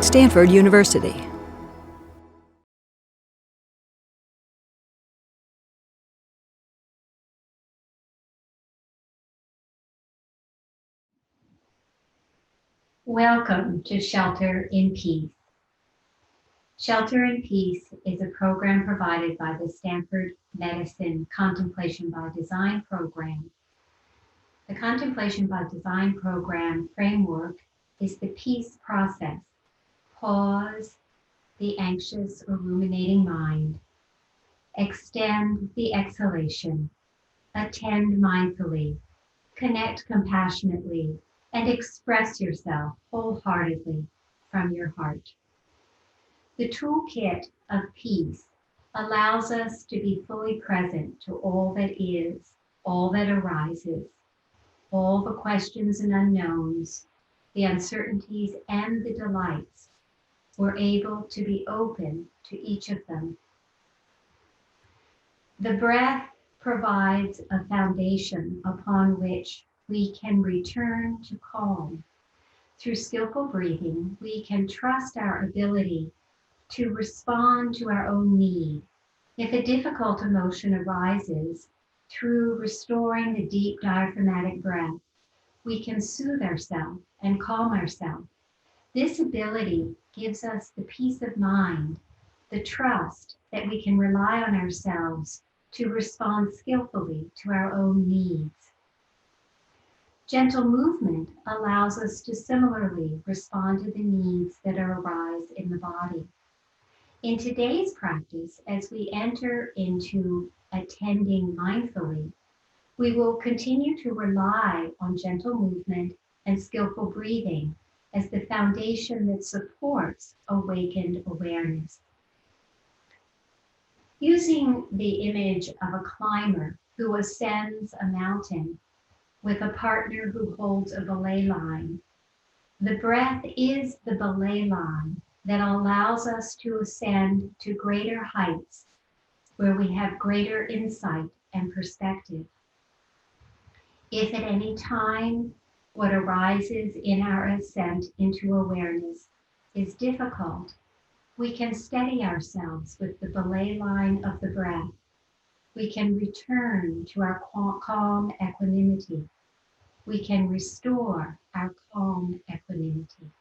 Stanford University. Welcome to Shelter in Peace. Shelter in Peace is a program provided by the Stanford Medicine Contemplation by Design program. The Contemplation by Design program framework is the peace process. Pause the anxious or ruminating mind. Extend the exhalation. Attend mindfully. Connect compassionately, and express yourself wholeheartedly from your heart. The toolkit of peace allows us to be fully present to all that is, all that arises, all the questions and unknowns, the uncertainties and the delights. We're able to be open to each of them. The breath provides a foundation upon which we can return to calm. Through skillful breathing, we can trust our ability to respond to our own need. If a difficult emotion arises, through restoring the deep diaphragmatic breath, we can soothe ourselves and calm ourselves. This ability gives us the peace of mind, the trust that we can rely on ourselves to respond skillfully to our own needs. Gentle movement allows us to similarly respond to the needs that arise in the body. In today's practice, as we enter into attending mindfully, we will continue to rely on gentle movement and skillful breathing as the foundation that supports awakened awareness. Using the image of a climber who ascends a mountain with a partner who holds a belay line, the breath is the belay line that allows us to ascend to greater heights where we have greater insight and perspective. If at any time what arises in our ascent into awareness is difficult, we can steady ourselves with the belay line of the breath. We can return to our calm equanimity. We can restore our calm equanimity.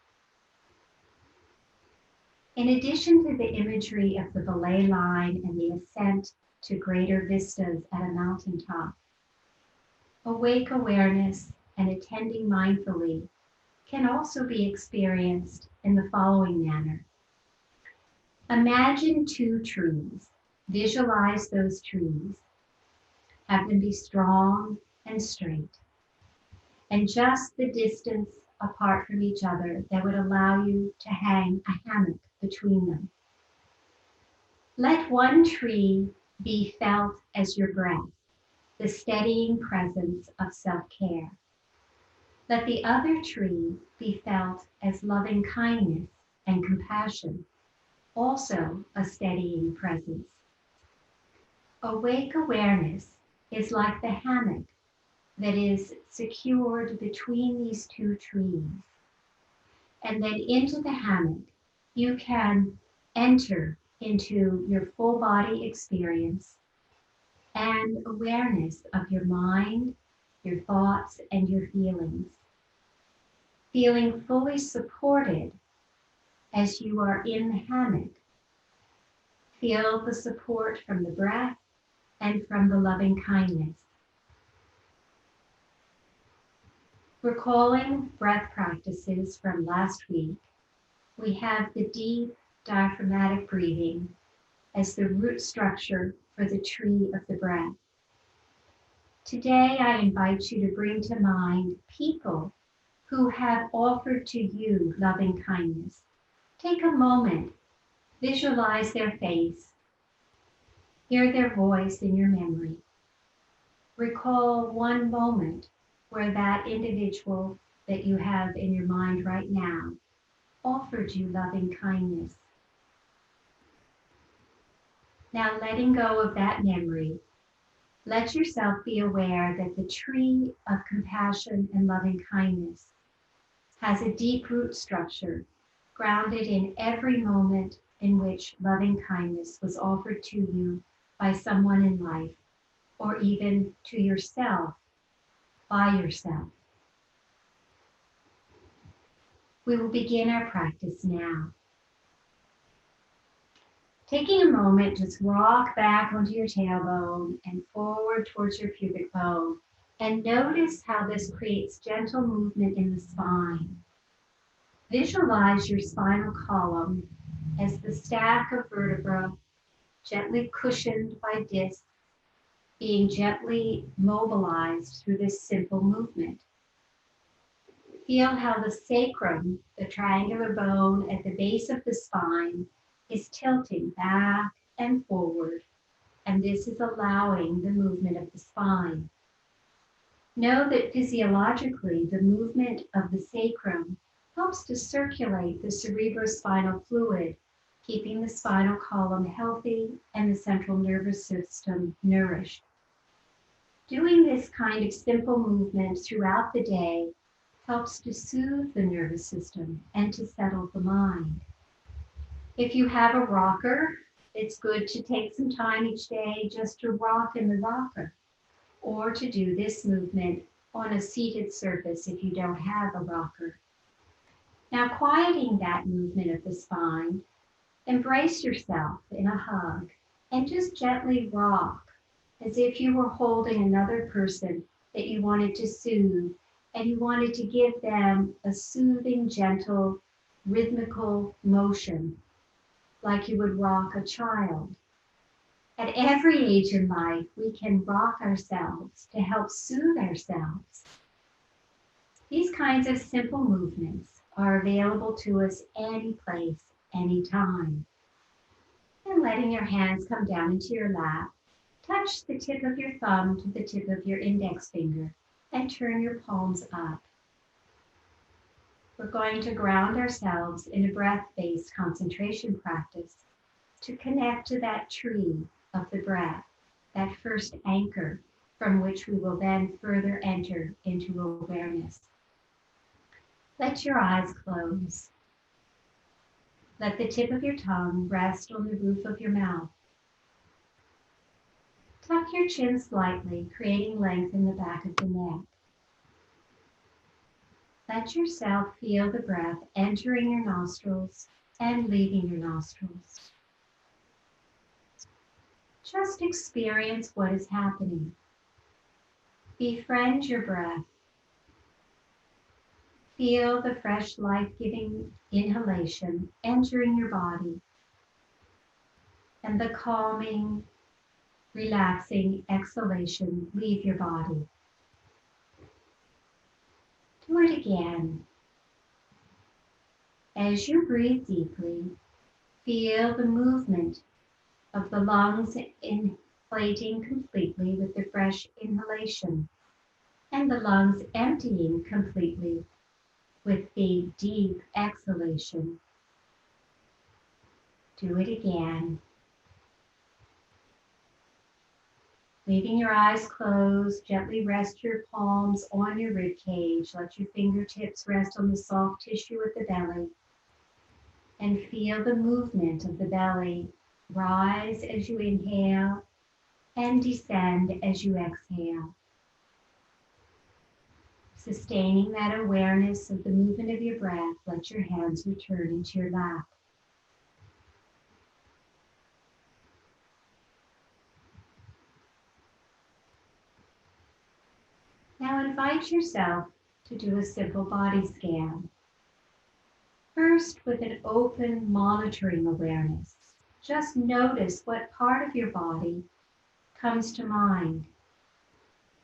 In addition to the imagery of the belay line and the ascent to greater vistas at a mountaintop, awake awareness and attending mindfully can also be experienced in the following manner. Imagine two trees. Visualize those trees. Have them be strong and straight, and just the distance apart from each other that would allow you to hang a hammock between them. Let one tree be felt as your breath, the steadying presence of self-care. Let the other tree be felt as loving kindness and compassion, also a steadying presence. Awake awareness is like the hammock that is secured between these two trees. And then into the hammock, you can enter into your full body experience and awareness of your mind, your thoughts, and your feelings. Feeling fully supported as you are in the hammock. Feel the support from the breath and from the loving kindness. Recalling breath practices from last week, we have the deep diaphragmatic breathing as the root structure for the tree of the breath. Today, I invite you to bring to mind people who have offered to you loving kindness. Take a moment, visualize their face, hear their voice in your memory. Recall one moment where that individual that you have in your mind right now offered you loving kindness. Now, letting go of that memory, let yourself be aware that the tree of compassion and loving kindness has a deep root structure grounded in every moment in which loving kindness was offered to you by someone in life, or even to yourself by yourself. We will begin our practice now. Taking a moment, just rock back onto your tailbone and forward towards your pubic bone, and notice how this creates gentle movement in the spine. Visualize your spinal column as the stack of vertebrae, gently cushioned by discs, being gently mobilized through this simple movement. Feel how the sacrum, the triangular bone at the base of the spine, is tilting back and forward, and this is allowing the movement of the spine. Know that physiologically, the movement of the sacrum helps to circulate the cerebrospinal fluid, keeping the spinal column healthy and the central nervous system nourished. Doing this kind of simple movement throughout the day helps to soothe the nervous system and to settle the mind. If you have a rocker, it's good to take some time each day just to rock in the rocker, or to do this movement on a seated surface if you don't have a rocker. Now, quieting that movement of the spine, embrace yourself in a hug and just gently rock as if you were holding another person that you wanted to soothe, and you wanted to give them a soothing, gentle, rhythmical motion, like you would rock a child. At every age in life, we can rock ourselves to help soothe ourselves. These kinds of simple movements are available to us any place, any time. And letting your hands come down into your lap, touch the tip of your thumb to the tip of your index finger and turn your palms up. We're going to ground ourselves in a breath-based concentration practice to connect to that tree of the breath, that first anchor from which we will then further enter into awareness. Let your eyes close. Let the tip of your tongue rest on the roof of your mouth. Tuck your chin slightly, creating length in the back of the neck. Let yourself feel the breath entering your nostrils and leaving your nostrils. Just experience what is happening. Befriend your breath. Feel the fresh, life-giving inhalation entering your body and the calming, relaxing exhalation leave your body. Do it again. As you breathe deeply, feel the movement of the lungs inflating completely with the fresh inhalation and the lungs emptying completely with the deep exhalation. Do it again. Leaving your eyes closed, gently rest your palms on your rib cage. Let your fingertips rest on the soft tissue of the belly. And feel the movement of the belly rise as you inhale and descend as you exhale. Sustaining that awareness of the movement of your breath, let your hands return into your lap. Now invite yourself to do a simple body scan. First, with an open, monitoring awareness. Just notice what part of your body comes to mind.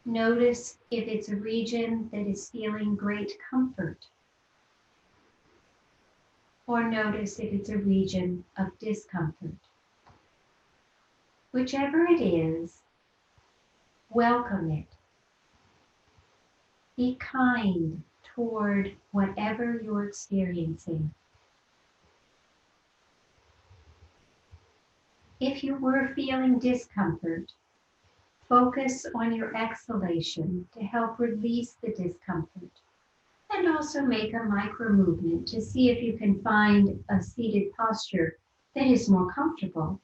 Notice if it's a region that is feeling great comfort, or notice if it's a region of discomfort. Whichever it is, welcome it. Be kind toward whatever you're experiencing. If you were feeling discomfort, focus on your exhalation to help release the discomfort, and also make a micro movement to see if you can find a seated posture that is more comfortable.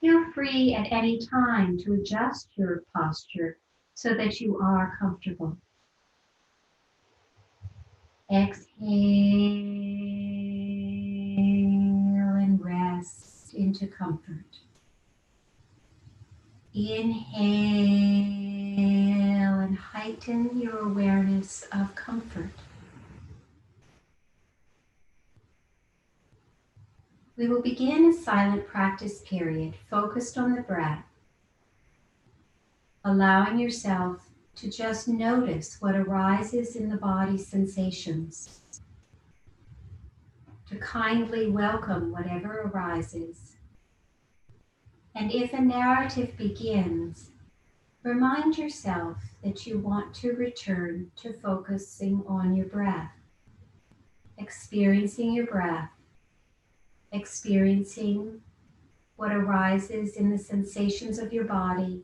Feel free at any time to adjust your posture so that you are comfortable. Exhale and rest into comfort. Inhale and heighten your awareness of comfort. We will begin a silent practice period focused on the breath, allowing yourself to just notice what arises in the body's sensations, to kindly welcome whatever arises. And if a narrative begins, remind yourself that you want to return to focusing on your breath, experiencing your breath, experiencing what arises in the sensations of your body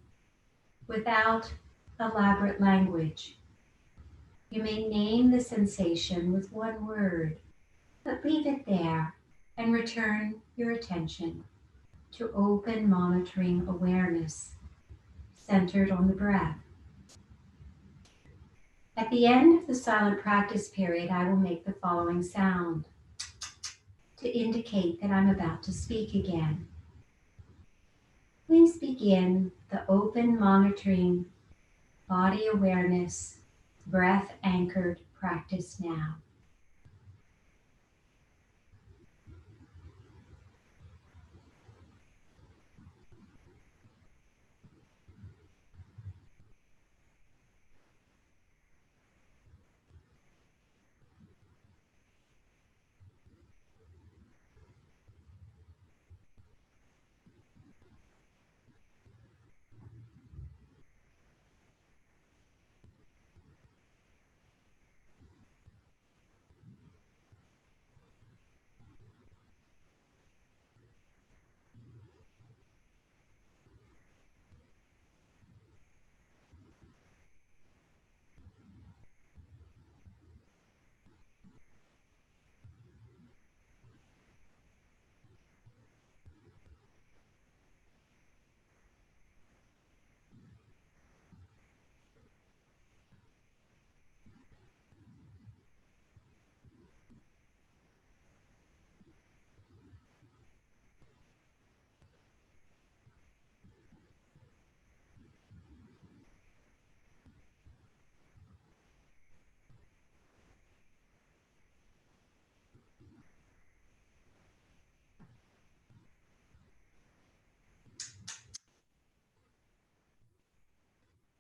without elaborate language. You may name the sensation with one word, but leave it there and return your attention to open monitoring awareness centered on the breath. At the end of the silent practice period, I will make the following sound to indicate that I'm about to speak again. Please begin the open monitoring body awareness, breath anchored practice now.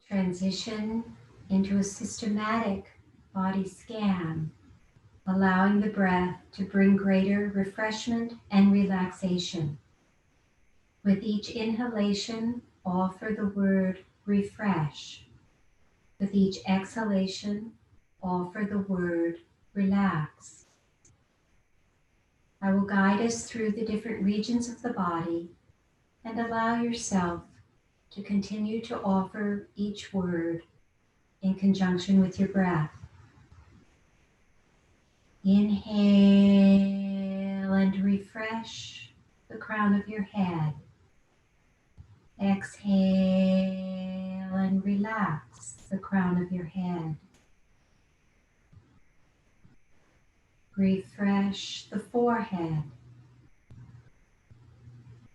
Transition into a systematic body scan, allowing the breath to bring greater refreshment and relaxation. With each inhalation, offer the word refresh. With each exhalation, offer the word relax. I will guide us through the different regions of the body and allow yourself to continue to offer each word in conjunction with your breath. Inhale and refresh the crown of your head. Exhale and relax the crown of your head. Refresh the forehead.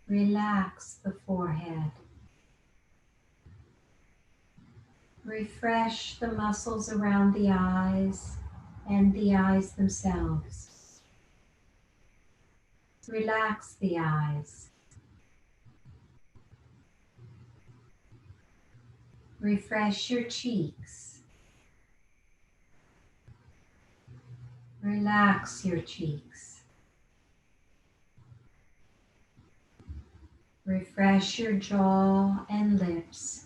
Relax the forehead. Refresh the muscles around the eyes and the eyes themselves. Relax the eyes. Refresh your cheeks. Relax your cheeks. Refresh your jaw and lips.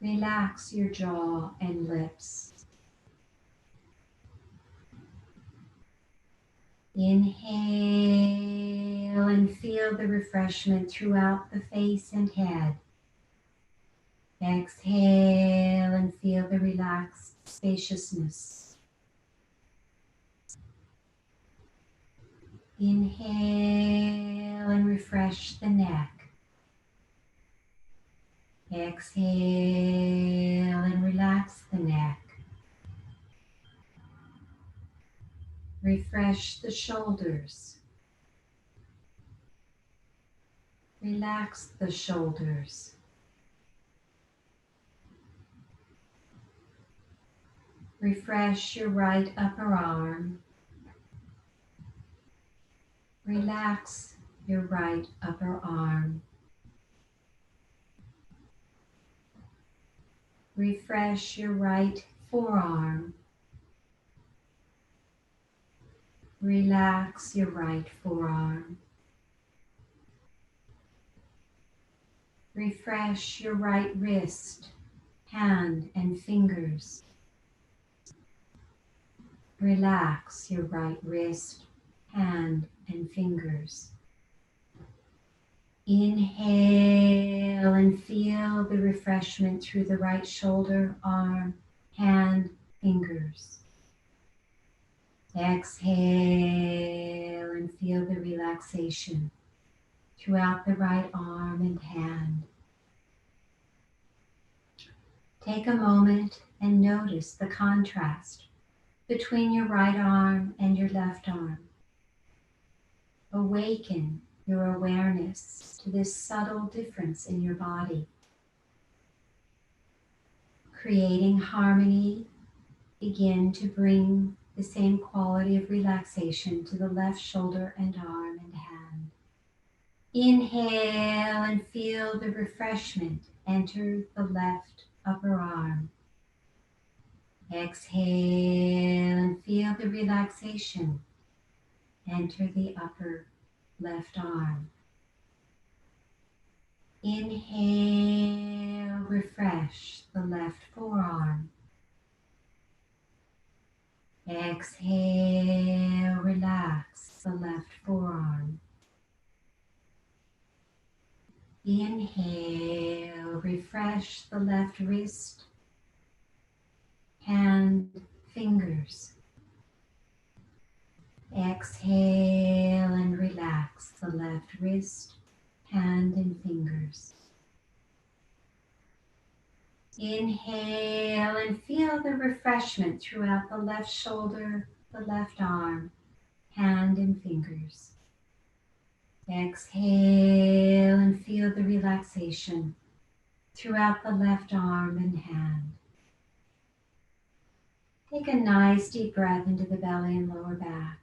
Relax your jaw and lips. Inhale and feel the refreshment throughout the face and head. Exhale and feel the relaxed spaciousness. Inhale and refresh the neck. Exhale and relax the neck. Refresh the shoulders. Relax the shoulders. Refresh your right upper arm. Relax your right upper arm. Refresh your right forearm. Relax your right forearm. Refresh your right wrist, hand, and fingers. Relax your right wrist, hand, and fingers. Inhale and feel the refreshment through the right shoulder, arm, hand, fingers. Exhale and feel the relaxation throughout the right arm and hand. Take a moment and notice the contrast between your right arm and your left arm. Awaken your awareness to this subtle difference in your body. Creating harmony, begin to bring the same quality of relaxation to the left shoulder and arm and hand. Inhale and feel the refreshment enter the left upper arm. Exhale and feel the relaxation enter the upper left arm. Inhale, refresh the left forearm. Exhale, relax the left forearm. Inhale, refresh the left wrist, hand, fingers. Exhale and relax the left wrist, hand, and fingers. Inhale and feel the refreshment throughout the left shoulder, the left arm, hand, and fingers. Exhale and feel the relaxation throughout the left arm and hand. Take a nice deep breath into the belly and lower back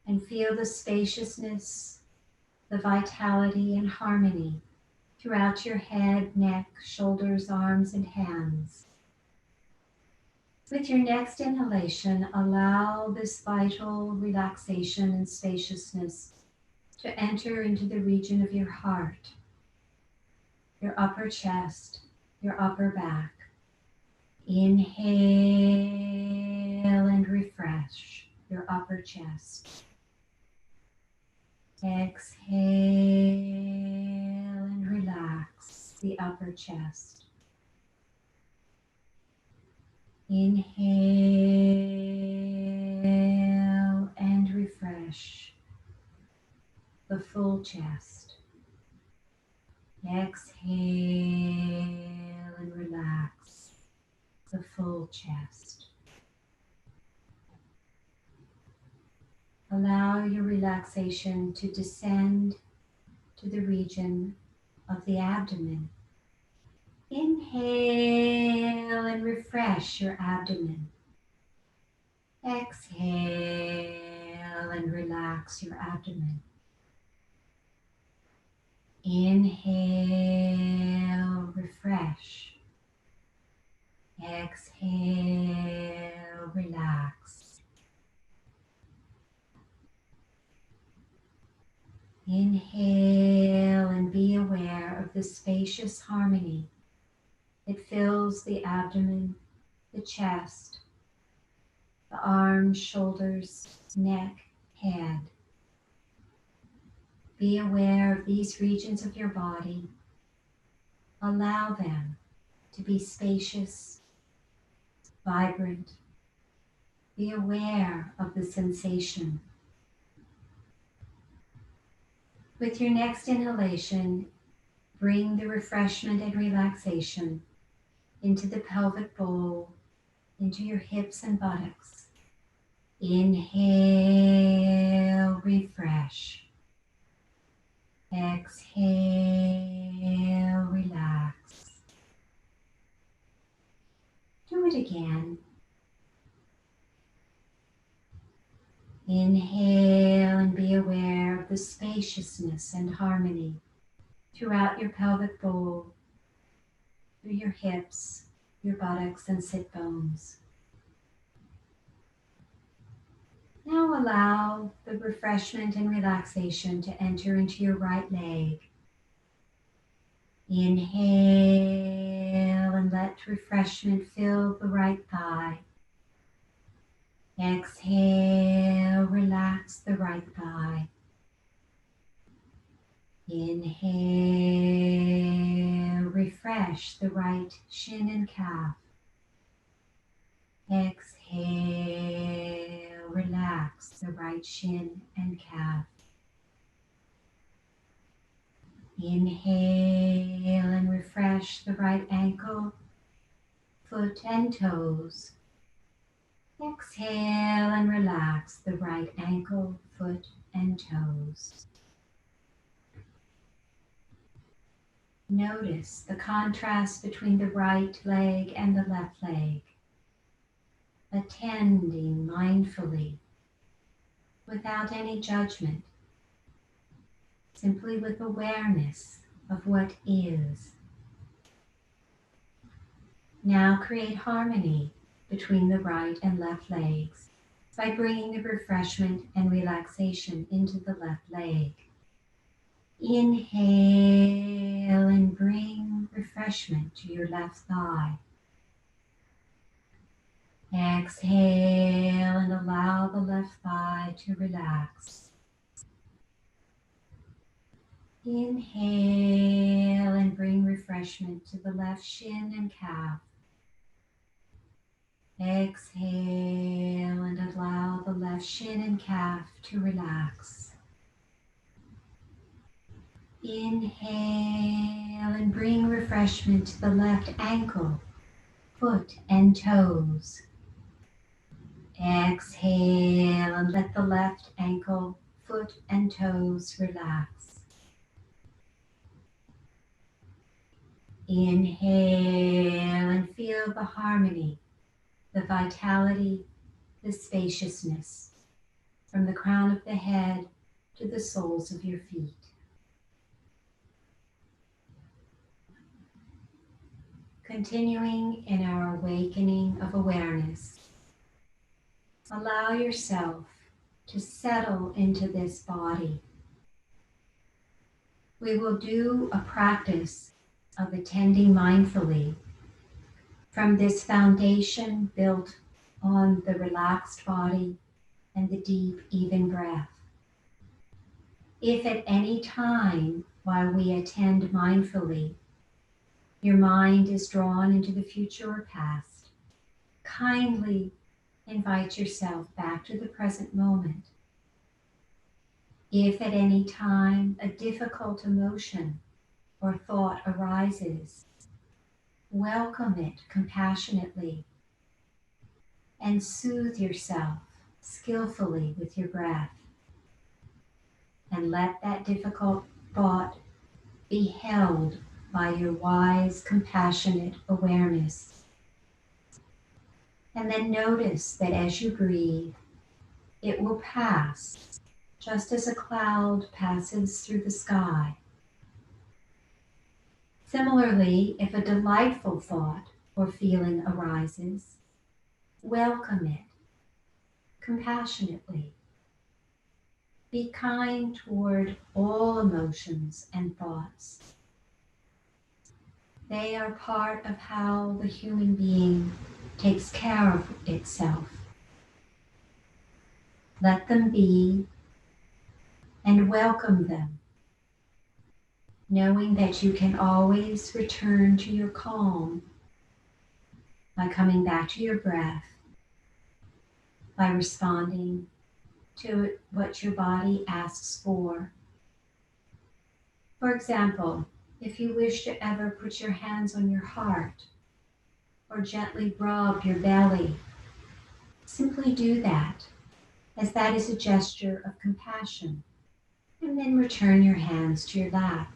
and feel the spaciousness, the vitality and harmony throughout your head, neck, shoulders, arms, and hands. With your next inhalation, allow this vital relaxation and spaciousness to enter into the region of your heart, your upper chest, your upper back. Inhale and refresh your upper chest. Exhale and relax the upper chest. Inhale and refresh the full chest. Exhale and relax the full chest. Allow your relaxation to descend to the region of the abdomen. Inhale and refresh your abdomen. Exhale and relax your abdomen. Inhale, refresh. Exhale, relax. Inhale and be aware of the spacious harmony that fills the abdomen, the chest, the arms, shoulders, neck, head. Be aware of these regions of your body Allow them to be spacious, vibrant. Be aware of the sensation. With your next inhalation, bring the refreshment and relaxation into the pelvic bowl, into your hips and buttocks. Inhale, refresh. Exhale, relax. Do it again. Inhale and be aware of the spaciousness and harmony throughout your pelvic bowl, through your hips, your buttocks and sit bones. Now allow the refreshment and relaxation to enter into your right leg. Inhale and let refreshment fill the right thigh. Exhale, relax the right thigh. Inhale, refresh the right shin and calf. Exhale, relax the right shin and calf. Inhale and refresh the right ankle, foot and toes. Exhale and relax the right ankle, foot and toes. Notice the contrast between the right leg and the left leg. Attending mindfully, without any judgment, simply with awareness of what is. Now create harmony between the right and left legs by bringing the refreshment and relaxation into the left leg. Inhale and bring refreshment to your left thigh. Exhale and allow the left thigh to relax. Inhale and bring refreshment to the left shin and calf. Exhale and allow the left shin and calf to relax. Inhale and bring refreshment to the left ankle, foot and toes. Exhale and let the left ankle, foot and toes relax. Inhale and feel the harmony, the vitality, the spaciousness from the crown of the head to the soles of your feet. Continuing in our awakening of awareness, allow yourself to settle into this body. We will do a practice of attending mindfully from this foundation built on the relaxed body and the deep, even breath. If at any time while we attend mindfully, your mind is drawn into the future or past, kindly invite yourself back to the present moment. If at any time a difficult emotion or thought arises, welcome it compassionately and soothe yourself skillfully with your breath. And let that difficult thought be held by your wise, compassionate awareness. And then notice that as you breathe, it will pass, just as a cloud passes through the sky. Similarly, if a delightful thought or feeling arises, welcome it compassionately. Be kind toward all emotions and thoughts. They are part of how the human being takes care of itself. Let them be and welcome them. knowing that you can always return to your calm by coming back to your breath, by responding to what your body asks for. For example, if you wish to ever put your hands on your heart or gently rub your belly, simply do that, as that is a gesture of compassion, and then return your hands to your lap,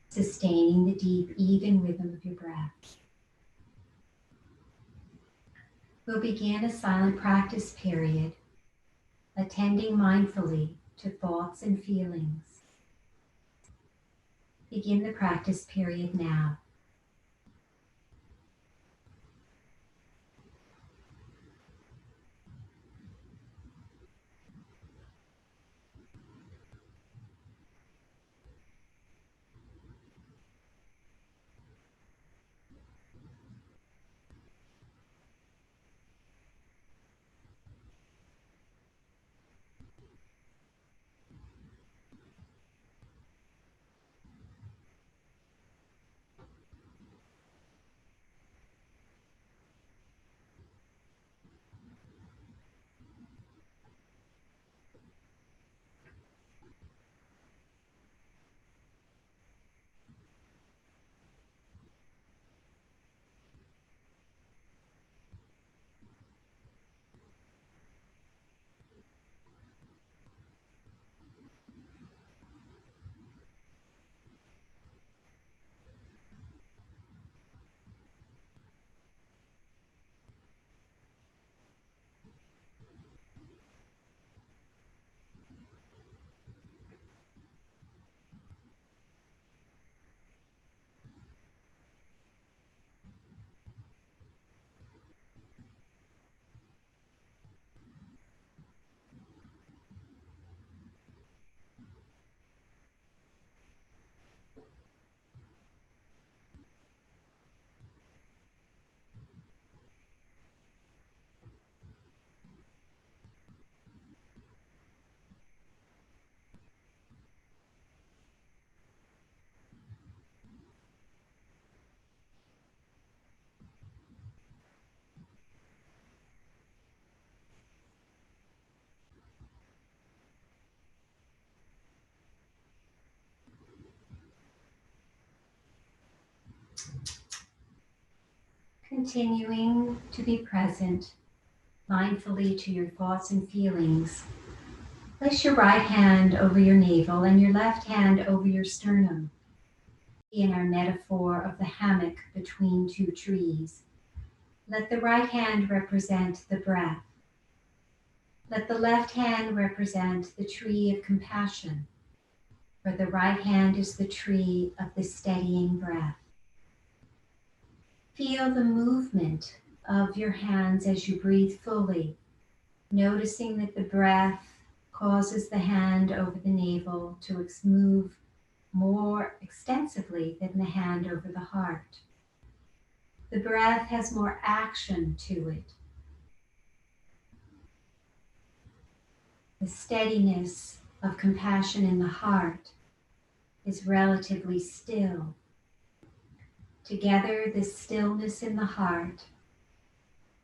sustaining the deep, even rhythm of your breath. We'll begin a silent practice period, attending mindfully to thoughts and feelings. Begin the practice period now. Continuing to be present mindfully to your thoughts and feelings, place your right hand over your navel and your left hand over your sternum. In our metaphor of the hammock between two trees, let the right hand represent the breath. Let the left hand represent the tree of compassion, for the right hand is the tree of the steadying breath. Feel the movement of your hands as you breathe fully, noticing that the breath causes the hand over the navel to move more extensively than the hand over the heart. The breath has more action to it. The steadiness of compassion in the heart is relatively still. Together, this stillness in the heart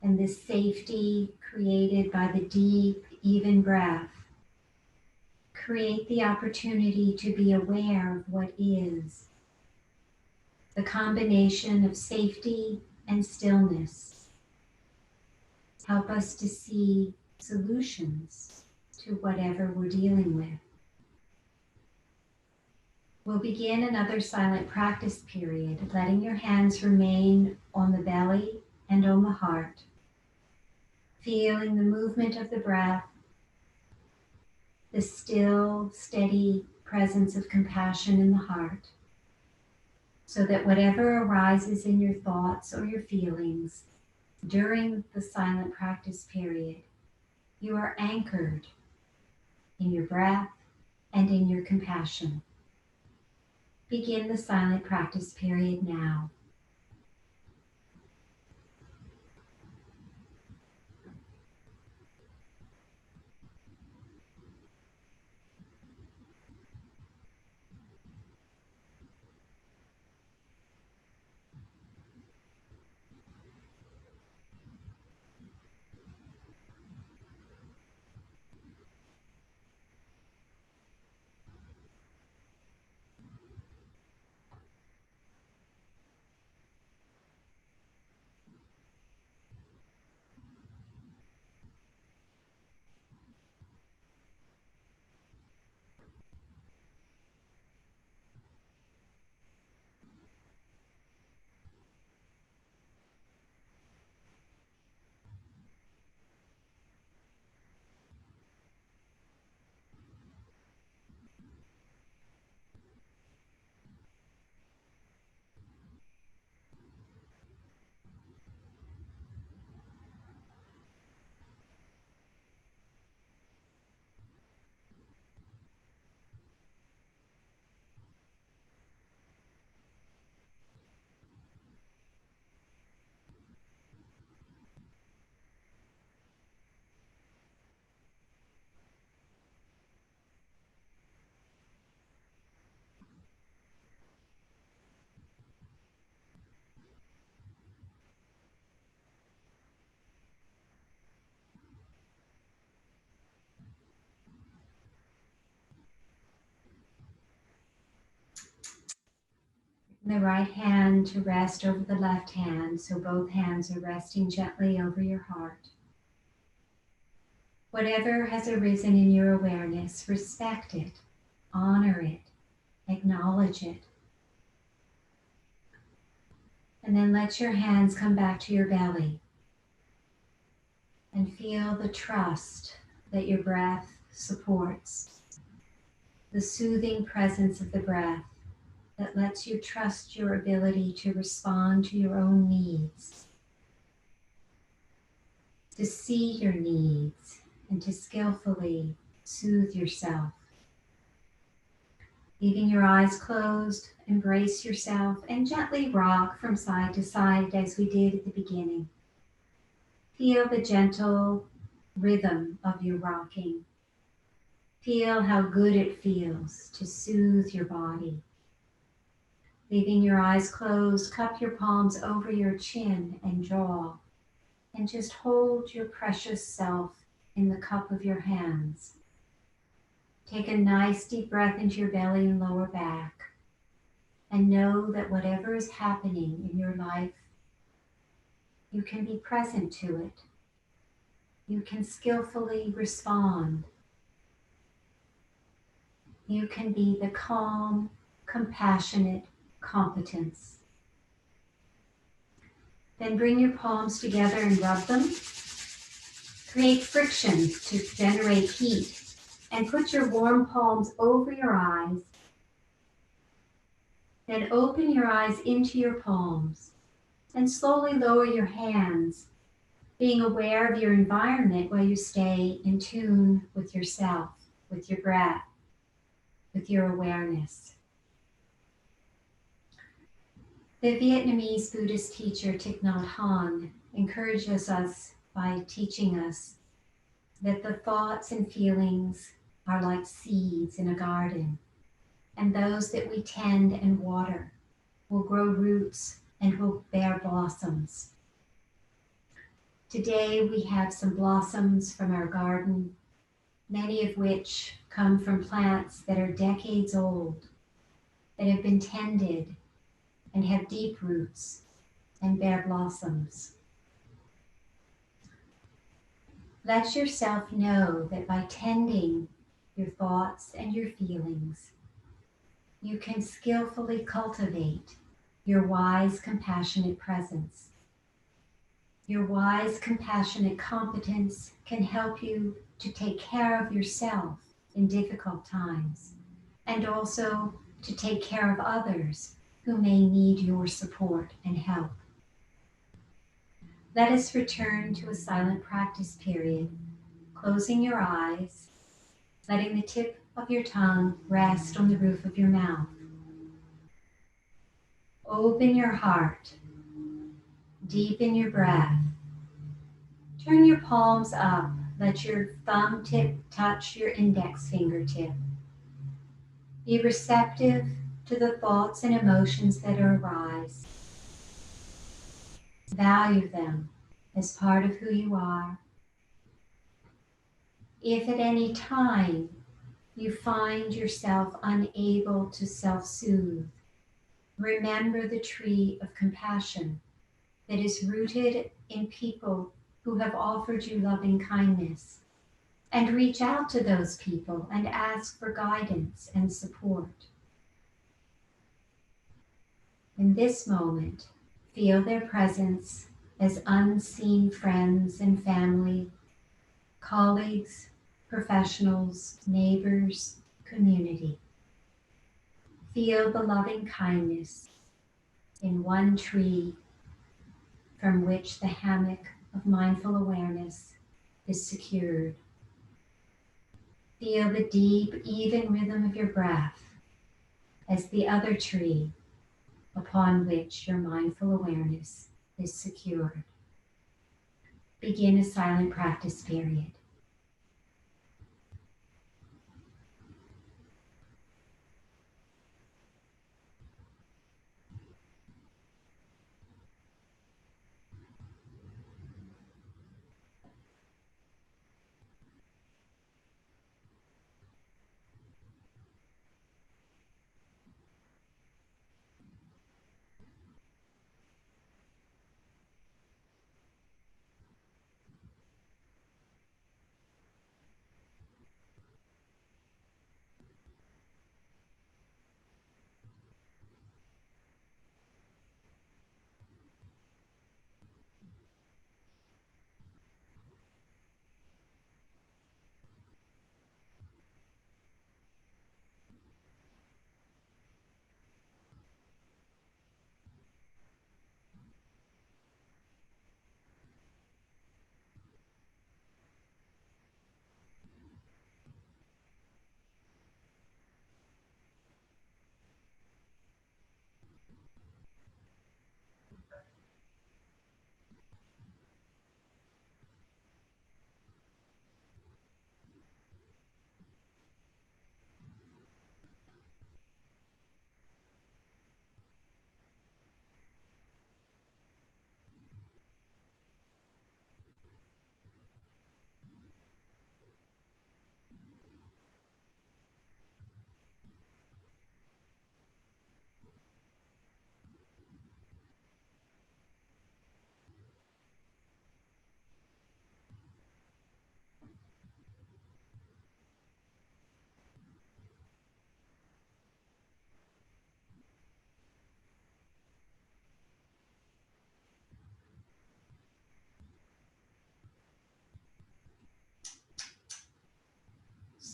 and this safety created by the deep, even breath create the opportunity to be aware of what is. The combination of safety and stillness help us to see solutions to whatever we're dealing with. We'll begin another silent practice period, letting your hands remain on the belly and on the heart, feeling the movement of the breath, the still, steady presence of compassion in the heart, so that whatever arises in your thoughts or your feelings during the silent practice period, you are anchored in your breath and in your compassion. Begin the silent practice period now. The right hand to rest over the left hand, so both hands are resting gently over your heart. Whatever has arisen in your awareness, respect it, honor it, acknowledge it. And then let your hands come back to your belly and feel the trust that your breath supports, the soothing presence of the breath that lets you trust your ability to respond to your own needs, to see your needs, and to skillfully soothe yourself. Leaving your eyes closed, embrace yourself and gently rock from side to side as we did at the beginning. Feel the gentle rhythm of your rocking. Feel how good it feels to soothe your body. Leaving your eyes closed, cup your palms over your chin and jaw, and just hold your precious self in the cup of your hands. Take a nice deep breath into your belly and lower back, and know that whatever is happening in your life, you can be present to it. You can skillfully respond. You can be the calm, compassionate competence. Then bring your palms together and rub them. Create friction to generate heat, and put your warm palms over your eyes. Then open your eyes into your palms and slowly lower your hands, being aware of your environment while you stay in tune with yourself, with your breath, with your awareness. The Vietnamese Buddhist teacher Thich Nhat Hanh encourages us by teaching us that the thoughts and feelings are like seeds in a garden, and those that we tend and water will grow roots and will bear blossoms. Today we have some blossoms from our garden, many of which come from plants that are decades old, that have been tended and have deep roots and bear blossoms. Let yourself know that by tending your thoughts and your feelings, you can skillfully cultivate your wise, compassionate presence. Your wise, compassionate competence can help you to take care of yourself in difficult times, and also to take care of others who may need your support and help. Let us return to a silent practice period, closing your eyes, letting the tip of your tongue rest on the roof of your mouth. Open your heart, deepen your breath. Turn your palms up, let your thumb tip touch your index fingertip. Be receptive to the thoughts and emotions that arise. Value them as part of who you are. If at any time you find yourself unable to self-soothe, remember the tree of compassion that is rooted in people who have offered you loving kindness, and reach out to those people and ask for guidance and support. In this moment, feel their presence as unseen friends and family, colleagues, professionals, neighbors, community. Feel the loving kindness in one tree from which the hammock of mindful awareness is secured. Feel the deep, even rhythm of your breath as the other tree upon which your mindful awareness is secured. Begin a silent practice period.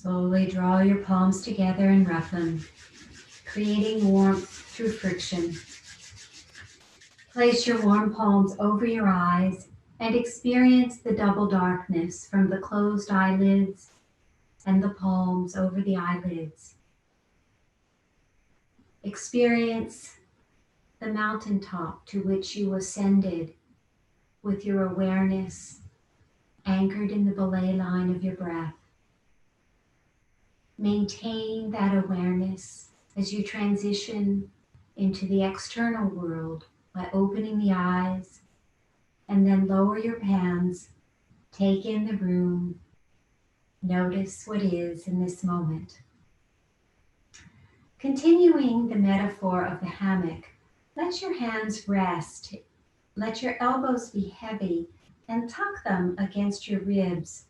Slowly draw your palms together and rub them, creating warmth through friction. Place your warm palms over your eyes and experience the double darkness from the closed eyelids and the palms over the eyelids. Experience the mountaintop to which you ascended with your awareness anchored in the belay line of your breath. Maintain that awareness as you transition into the external world by opening the eyes and then lower your hands. Take in the room. Notice what is in this moment. Continuing the metaphor of the hammock, let your hands rest. Let your elbows be heavy and tuck them against your ribs.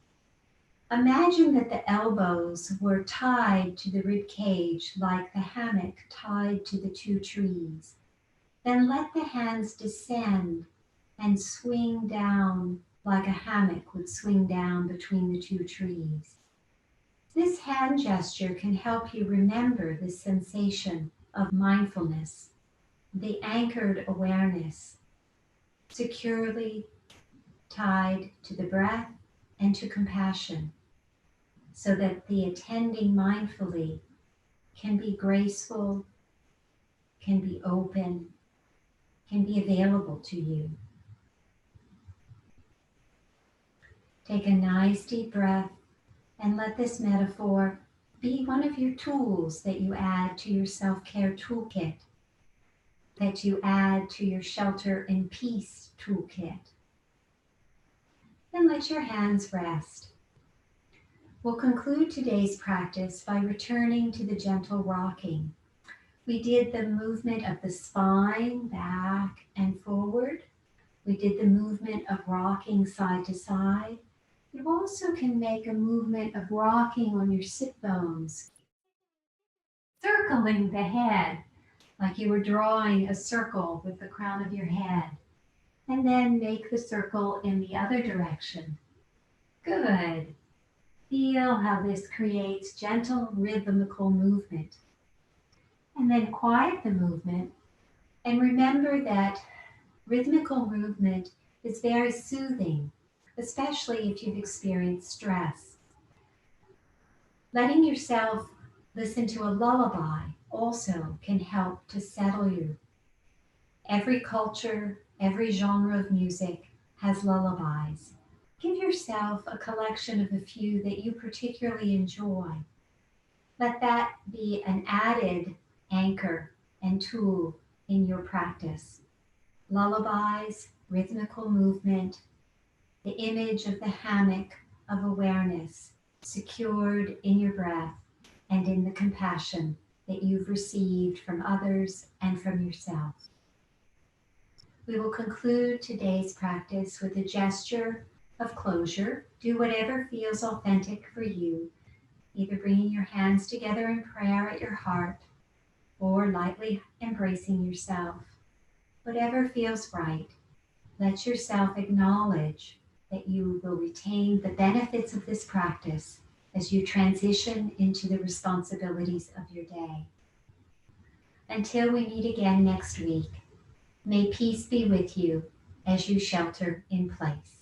Imagine that the elbows were tied to the rib cage like the hammock tied to the two trees. Then let the hands descend and swing down like a hammock would swing down between the two trees. This hand gesture can help you remember the sensation of mindfulness, the anchored awareness, securely tied to the breath and to compassion, so that the attending mindfully can be graceful, can be open, can be available to you. Take a nice deep breath and let this metaphor be one of your tools that you add to your self-care toolkit, that you add to your shelter and peace toolkit. Then let your hands rest. We'll conclude today's practice by returning to the gentle rocking. We did the movement of the spine back and forward. We did the movement of rocking side to side. You also can make a movement of rocking on your sit bones, circling the head like you were drawing a circle with the crown of your head, and then make the circle in the other direction. Good. Feel how this creates gentle rhythmical movement. And then quiet the movement and remember that rhythmical movement is very soothing, especially if you've experienced stress. Letting yourself listen to a lullaby also can help to settle you. Every culture, every genre of music has lullabies. Give yourself a collection of a few that you particularly enjoy. Let that be an added anchor and tool in your practice. Lullabies, rhythmical movement, the image of the hammock of awareness secured in your breath and in the compassion that you've received from others and from yourself. We will conclude today's practice with a gesture of closure. Do whatever feels authentic for you, either bringing your hands together in prayer at your heart or lightly embracing yourself. Whatever feels right, let yourself acknowledge that you will retain the benefits of this practice as you transition into the responsibilities of your day. Until we meet again next week, may peace be with you as you shelter in place.